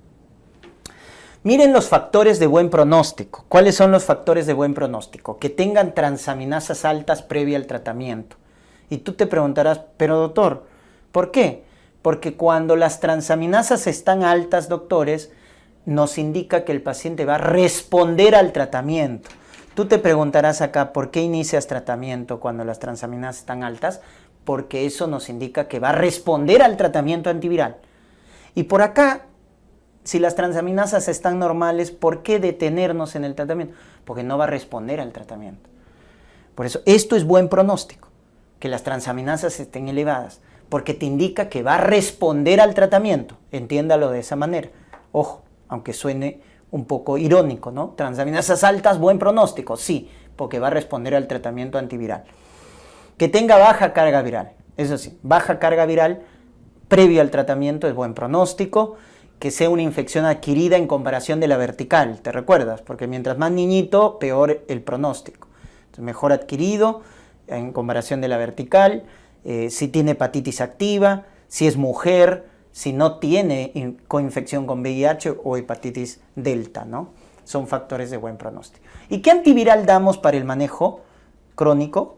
Miren los factores de buen pronóstico. ¿Cuáles son los factores de buen pronóstico? Que tengan transaminasas altas previa al tratamiento. Y tú te preguntarás, pero doctor, ¿por qué? Porque cuando las transaminasas están altas, doctores, nos indica que el paciente va a responder al tratamiento. Tú te preguntarás acá, ¿por qué inicias tratamiento cuando las transaminasas están altas? Porque eso nos indica que va a responder al tratamiento antiviral. Y por acá, si las transaminasas están normales, ¿por qué detenernos en el tratamiento? Porque no va a responder al tratamiento. Por eso, esto es buen pronóstico, que las transaminasas estén elevadas, porque te indica que va a responder al tratamiento. Entiéndalo de esa manera. Ojo, aunque suene un poco irónico, ¿no? Transaminasas altas, buen pronóstico, sí, porque va a responder al tratamiento antiviral. Que tenga baja carga viral, eso sí, baja carga viral previo al tratamiento es buen pronóstico. Que sea una infección adquirida en comparación de la vertical, ¿te recuerdas? Porque mientras más niñito, peor el pronóstico. Entonces, mejor adquirido en comparación de la vertical, si tiene hepatitis activa, si es mujer, si no tiene coinfección con VIH o hepatitis delta, ¿no? Son factores de buen pronóstico. ¿Y qué antiviral damos para el manejo crónico?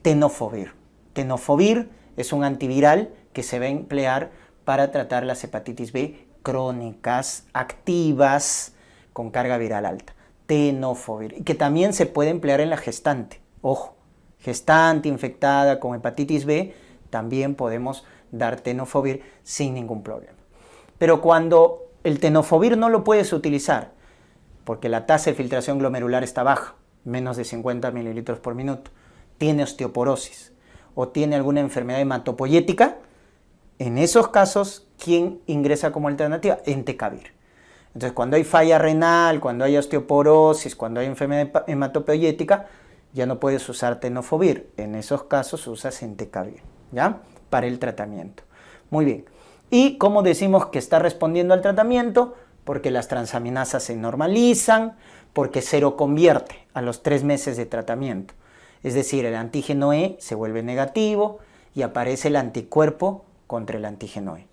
Tenofovir. Tenofovir es un antiviral que se va a emplear para tratar las hepatitis B crónicas, activas, con carga viral alta. Tenofovir. Y que también se puede emplear en la gestante. Ojo, gestante infectada con hepatitis B, también podemos dar tenofovir sin ningún problema. Pero cuando el tenofovir no lo puedes utilizar, porque la tasa de filtración glomerular está baja, menos de 50 mililitros por minuto, tiene osteoporosis o tiene alguna enfermedad hematopoyética, en esos casos, ¿quién ingresa como alternativa? Entecavir. Entonces, cuando hay falla renal, cuando hay osteoporosis, cuando hay enfermedad hematopoyética, ya no puedes usar tenofovir. En esos casos usas entecavir, ¿ya? Para el tratamiento. Muy bien. ¿Y cómo decimos que está respondiendo al tratamiento? Porque las transaminasas se normalizan, porque seroconvierte a los 3 meses de tratamiento. Es decir, el antígeno E se vuelve negativo y aparece el anticuerpo contra el antígeno E.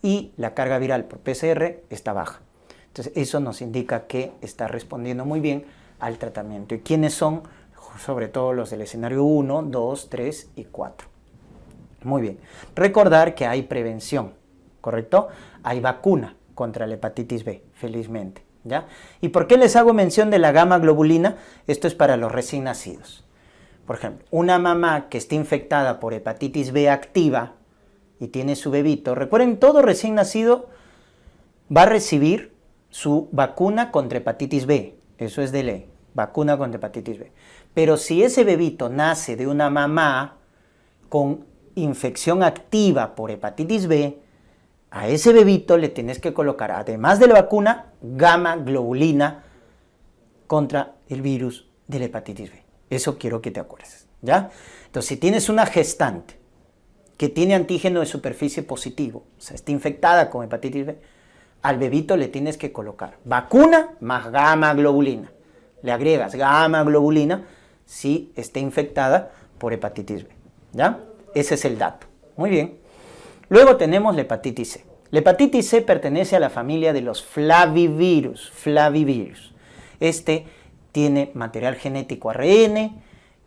Y la carga viral por PCR está baja. Entonces, eso nos indica que está respondiendo muy bien al tratamiento. ¿Y quiénes son? Sobre todo los del escenario 1, 2, 3 y 4. Muy bien. Recordar que hay prevención, ¿correcto? Hay vacuna contra la hepatitis B, felizmente, ¿ya? ¿Y por qué les hago mención de la gamma globulina? Esto es para los recién nacidos. Por ejemplo, una mamá que esté infectada por hepatitis B activa y tiene su bebito, recuerden, todo recién nacido va a recibir su vacuna contra hepatitis B, eso es de ley, vacuna contra hepatitis B. Pero si ese bebito nace de una mamá con infección activa por hepatitis B, a ese bebito le tienes que colocar, además de la vacuna, gamma globulina contra el virus de la hepatitis B. Eso quiero que te acuerdes, ¿ya? Entonces, si tienes una gestante que tiene antígeno de superficie positivo, o sea, está infectada con hepatitis B, al bebito le tienes que colocar vacuna más gamma globulina. Le agregas gamma globulina si está infectada por hepatitis B, ¿ya? Ese es el dato. Muy bien. Luego tenemos la hepatitis C. La hepatitis C pertenece a la familia de los flavivirus. Este tiene material genético ARN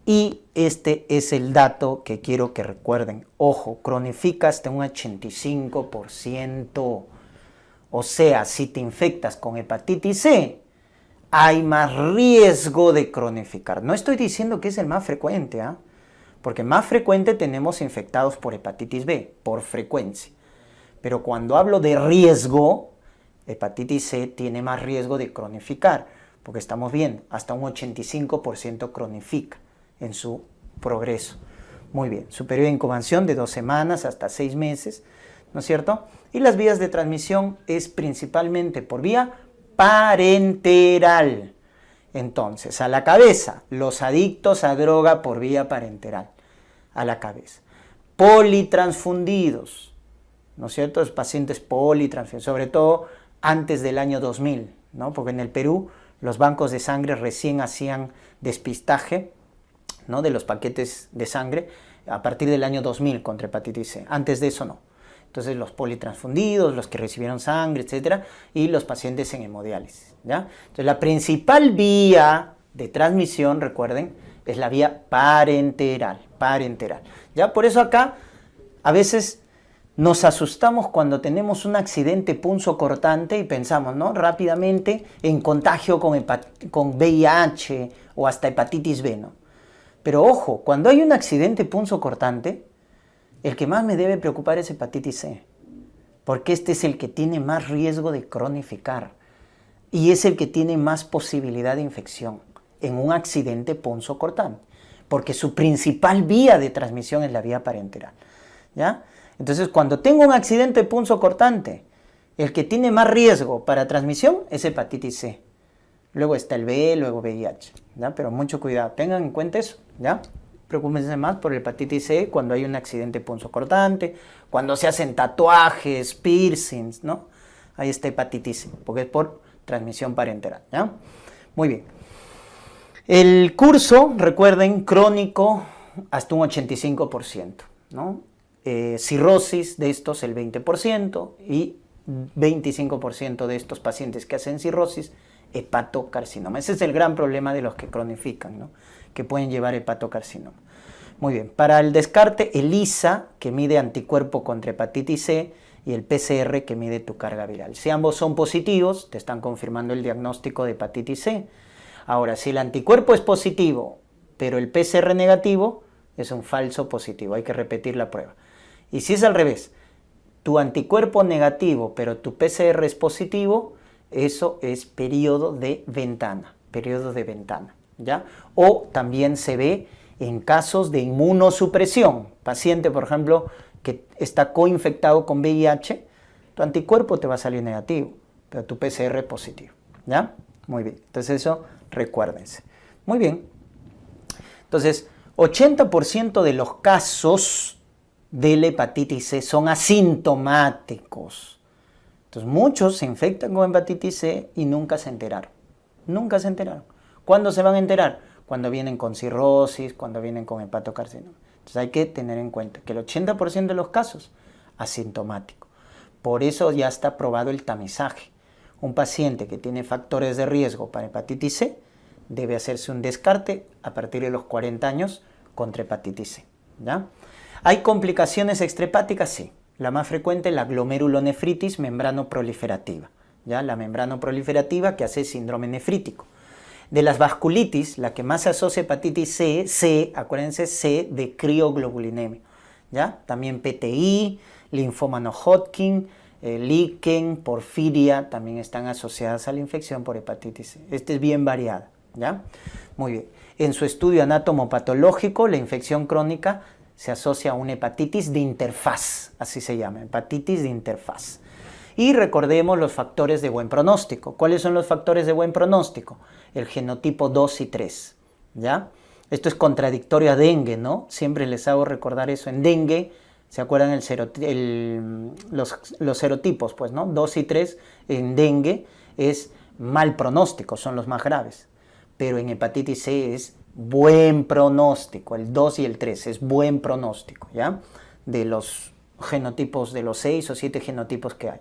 y este es el dato que quiero que recuerden. Ojo, cronifica hasta un 85%. O sea, si te infectas con hepatitis C, hay más riesgo de cronificar. No estoy diciendo que es el más frecuente, ¿ah? Porque más frecuente tenemos infectados por hepatitis B, por frecuencia. Pero cuando hablo de riesgo, hepatitis C tiene más riesgo de cronificar, porque estamos viendo, hasta un 85% cronifica en su progreso. Muy bien, su periodo de incubación de 2 semanas hasta 6 meses, ¿no es cierto? Y las vías de transmisión es principalmente por vía parenteral. Entonces, a la cabeza, los adictos a droga por vía parenteral, a la cabeza. Politransfundidos, ¿no es cierto? Los pacientes politransfundidos, sobre todo antes del año 2000, ¿no? Porque en el Perú los bancos de sangre recién hacían despistaje, ¿no?, de los paquetes de sangre a partir del año 2000 contra hepatitis C. Antes de eso no. Entonces los politransfundidos, los que recibieron sangre, etcétera, y los pacientes en hemodiálisis, ¿ya? Entonces la principal vía de transmisión, recuerden, es la vía parenteral, ¿ya? Por eso acá a veces nos asustamos cuando tenemos un accidente punzocortante y pensamos, ¿no?, rápidamente en contagio con VIH o hasta hepatitis B, ¿no? Pero ojo, cuando hay un accidente punzocortante, el que más me debe preocupar es hepatitis C, porque este es el que tiene más riesgo de cronificar y es el que tiene más posibilidad de infección en un accidente punzocortante, porque su principal vía de transmisión es la vía parenteral, ¿ya? Entonces, cuando tengo un accidente punzocortante, el que tiene más riesgo para transmisión es hepatitis C. Luego está el B, luego VIH, ¿ya? Pero mucho cuidado, tengan en cuenta eso, ¿ya? Preocúpense más por el hepatitis C cuando hay un accidente punzocortante, cuando se hacen tatuajes, piercings, ¿no? Ahí está hepatitis C, porque es por transmisión parenteral, ¿ya? Muy bien. El curso, recuerden, crónico hasta un 85%, ¿no? Cirrosis de estos el 20% y 25% de estos pacientes que hacen cirrosis, hepatocarcinoma. Ese es el gran problema de los que cronifican, ¿no?, que pueden llevar hepatocarcinoma. Muy bien, para el descarte, el ELISA, que mide anticuerpo contra hepatitis C, y el PCR, que mide tu carga viral. Si ambos son positivos, te están confirmando el diagnóstico de hepatitis C. Ahora, si el anticuerpo es positivo, pero el PCR negativo, es un falso positivo, hay que repetir la prueba. Y si es al revés, tu anticuerpo negativo, pero tu PCR es positivo, eso es periodo de ventana, ¿ya? O también se ve en casos de inmunosupresión. Paciente, por ejemplo, que está coinfectado con VIH, tu anticuerpo te va a salir negativo, pero tu PCR es positivo, ¿ya? Muy bien, entonces eso recuérdense. Muy bien, entonces 80% de los casos de la hepatitis C son asintomáticos. Entonces muchos se infectan con hepatitis C y nunca se enteraron. ¿Cuándo se van a enterar? Cuando vienen con cirrosis, cuando vienen con hepatocarcinoma. Entonces hay que tener en cuenta que el 80% de los casos, asintomático. Por eso ya está probado el tamizaje. Un paciente que tiene factores de riesgo para hepatitis C debe hacerse un descarte a partir de los 40 años contra hepatitis C, ¿ya? ¿Hay complicaciones extrahepáticas? Sí. La más frecuente es la glomerulonefritis membranoproliferativa, ¿ya? La membranoproliferativa que hace síndrome nefrítico. De las vasculitis, la que más se asocia a hepatitis C, acuérdense, C de crioglobulinemia, ¿ya? También PTI, linfoma no Hodgkin, líquen, porfiria, también están asociadas a la infección por hepatitis C. Esta es bien variada, ¿ya? Muy bien. En su estudio anatomopatológico, la infección crónica se asocia a una hepatitis de interfaz, así se llama, hepatitis de interfaz. Y recordemos los factores de buen pronóstico. ¿Cuáles son los factores de buen pronóstico? El genotipo 2 y 3. ¿ya? Esto es contradictorio a dengue, ¿no? Siempre les hago recordar eso. En dengue, ¿se acuerdan los serotipos? Pues, ¿no? 2 y 3 en dengue es mal pronóstico, son los más graves. Pero en hepatitis C es buen pronóstico, el 2 y el 3 es buen pronóstico, ¿ya? De los genotipos, de los 6 o 7 genotipos que hay.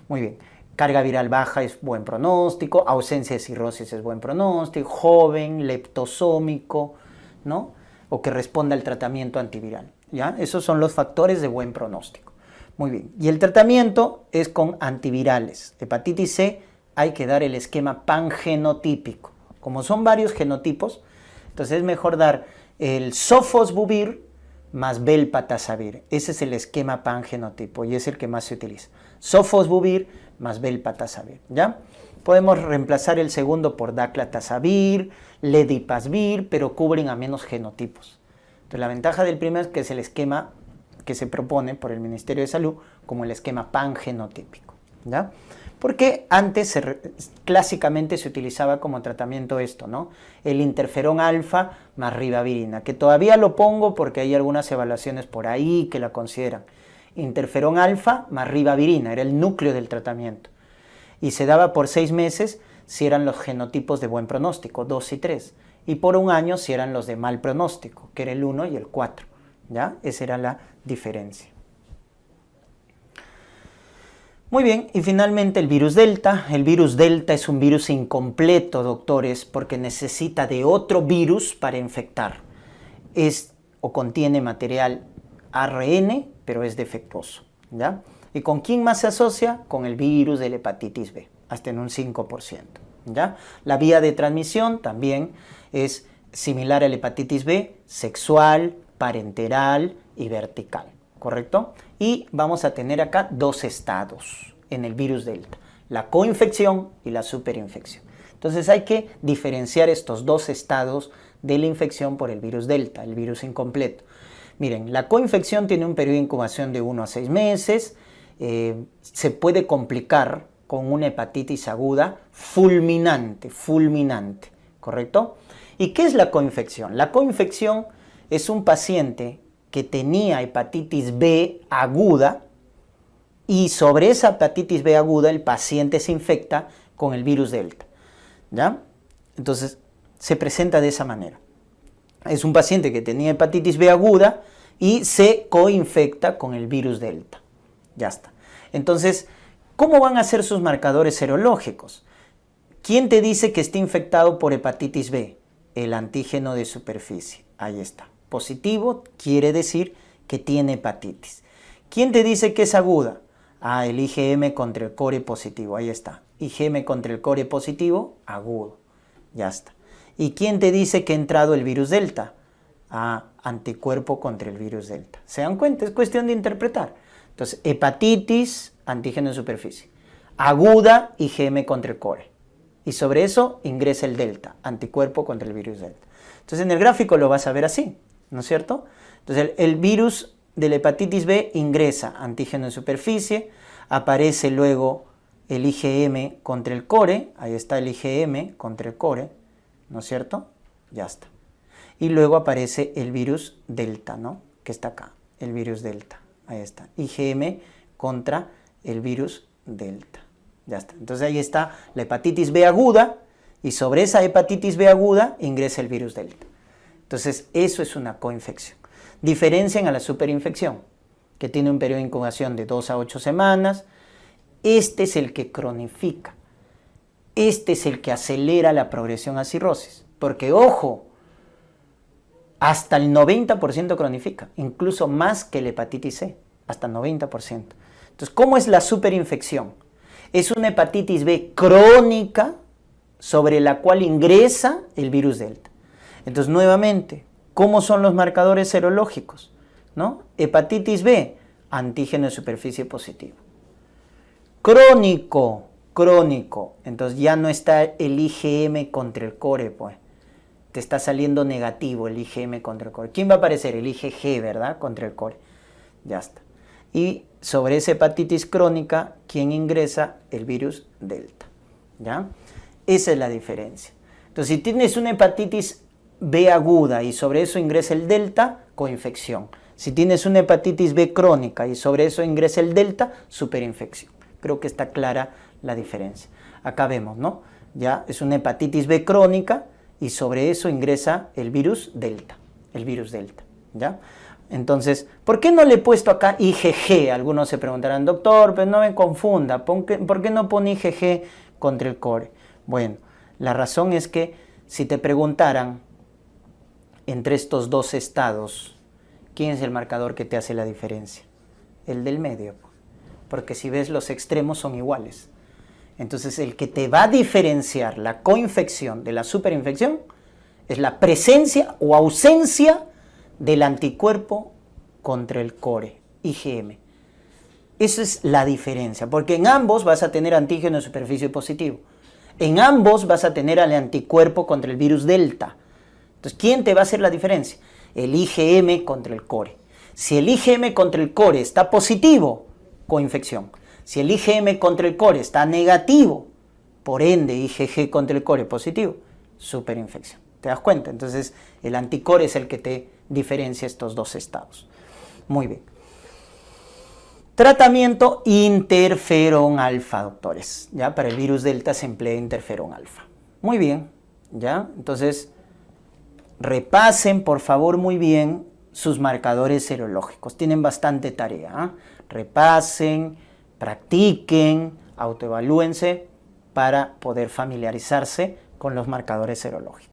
Muy bien. Carga viral baja es buen pronóstico, ausencia de cirrosis es buen pronóstico, joven, leptosómico, ¿no? O que responda al tratamiento antiviral, ¿ya? Esos son los factores de buen pronóstico. Muy bien. Y el tratamiento es con antivirales. Hepatitis C hay que dar el esquema pangenotípico. Como son varios genotipos, entonces es mejor dar el sofosbuvir más belpatasavir. Ese es el esquema pangenotipo y es el que más se utiliza. Sofosbuvir más belpatasavir, ¿ya? Podemos reemplazar el segundo por daclatasavir, ledipasvir, pero cubren a menos genotipos. Entonces la ventaja del primero es que es el esquema que se propone por el Ministerio de Salud como el esquema pangenotípico, ¿ya? Porque antes clásicamente se utilizaba como tratamiento esto, ¿no? El interferón alfa más ribavirina, que todavía lo pongo porque hay algunas evaluaciones por ahí que la consideran. Interferón alfa más ribavirina, era el núcleo del tratamiento. Y se daba por 6 meses si eran los genotipos de buen pronóstico, 2 y 3. Y por 1 año si eran los de mal pronóstico, que era el 1 y el 4. ¿Ya? Esa era la diferencia. Muy bien, y finalmente el virus delta. El virus delta es un virus incompleto, doctores, porque necesita de otro virus para infectar. Es o contiene material ARN, pero es defectuoso, ¿ya? ¿Y con quién más se asocia? Con el virus de la hepatitis B, hasta en un 5%, ¿ya? La vía de transmisión también es similar a la hepatitis B, sexual, parenteral y vertical, ¿correcto? Y vamos a tener acá 2 estados en el virus delta, la coinfección y la superinfección. Entonces hay que diferenciar estos 2 estados de la infección por el virus delta, el virus incompleto. Miren, la coinfección tiene un periodo de incubación de 1 a 6 meses, se puede complicar con una hepatitis aguda fulminante, ¿correcto? ¿Y qué es la coinfección? La coinfección es un paciente que tenía hepatitis B aguda y sobre esa hepatitis B aguda el paciente se infecta con el virus delta, ¿ya? Entonces se presenta de esa manera. Es un paciente que tenía hepatitis B aguda y se coinfecta con el virus delta. Ya está. Entonces, ¿cómo van a ser sus marcadores serológicos? ¿Quién te dice que está infectado por hepatitis B? El antígeno de superficie. Ahí está. Positivo quiere decir que tiene hepatitis. ¿Quién te dice que es aguda? Ah, el IgM contra el core positivo. Ahí está. IgM contra el core positivo, agudo. Ya está. ¿Y quién te dice que ha entrado el virus delta? Ah, anticuerpo contra el virus delta. ¿Se dan cuenta? Es cuestión de interpretar. Entonces, hepatitis, antígeno de superficie. Aguda, IgM contra el core. Y sobre eso ingresa el delta, anticuerpo contra el virus delta. Entonces, en el gráfico lo vas a ver así, ¿no es cierto? Entonces, el virus de la hepatitis B ingresa antígeno de superficie, aparece luego el IgM contra el core, ahí está el IgM contra el core, ¿no es cierto? Ya está. Y luego aparece el virus delta, ¿no? Que está acá, el virus delta. Ahí está, IgM contra el virus delta. Ya está. Entonces ahí está la hepatitis B aguda y sobre esa hepatitis B aguda ingresa el virus delta. Entonces eso es una coinfección. Diferencian a la superinfección, que tiene un periodo de incubación de 2 a 8 semanas. Este es el que cronifica. Este es el que acelera la progresión a cirrosis. Porque, ojo, hasta el 90% cronifica, incluso más que la hepatitis C, hasta el 90%. Entonces, ¿cómo es la superinfección? Es una hepatitis B crónica sobre la cual ingresa el virus delta. Entonces, nuevamente, ¿cómo son los marcadores serológicos? ¿No? Hepatitis B, antígeno de superficie positivo. Crónico, entonces ya no está el IgM contra el core, pues. Te está saliendo negativo el IgM contra el core. ¿Quién va a aparecer? El IgG, ¿verdad? Contra el core. Ya está. Y sobre esa hepatitis crónica, ¿quién ingresa? El virus delta. ¿Ya? Esa es la diferencia. Entonces, si tienes una hepatitis B aguda y sobre eso ingresa el delta, coinfección. Si tienes una hepatitis B crónica y sobre eso ingresa el delta, superinfección. Creo que está clara la diferencia. Acá vemos, ¿no? Ya es una hepatitis B crónica y sobre eso ingresa el virus delta, ¿ya? Entonces, ¿por qué no le he puesto acá IgG? Algunos se preguntarán, doctor, pero no me confunda, ¿por qué no pone IgG contra el core? Bueno, la razón es que si te preguntaran entre estos dos estados, ¿quién es el marcador que te hace la diferencia? El del medio, porque si ves los extremos son iguales. Entonces, el que te va a diferenciar la coinfección de la superinfección es la presencia o ausencia del anticuerpo contra el core, IgM. Esa es la diferencia, porque en ambos vas a tener antígeno de superficie positivo. En ambos vas a tener al anticuerpo contra el virus delta. Entonces, ¿quién te va a hacer la diferencia? El IgM contra el core. Si el IgM contra el core está positivo, coinfección. Si el IgM contra el core está negativo, por ende IgG contra el core positivo, superinfección. ¿Te das cuenta? Entonces, el anticore es el que te diferencia estos dos estados. Muy bien. Tratamiento interferón alfa, doctores. Ya para el virus delta se emplea interferón alfa. Muy bien. Ya, entonces repasen por favor muy bien sus marcadores serológicos. Tienen bastante tarea. Repasen, practiquen, autoevalúense para poder familiarizarse con los marcadores serológicos.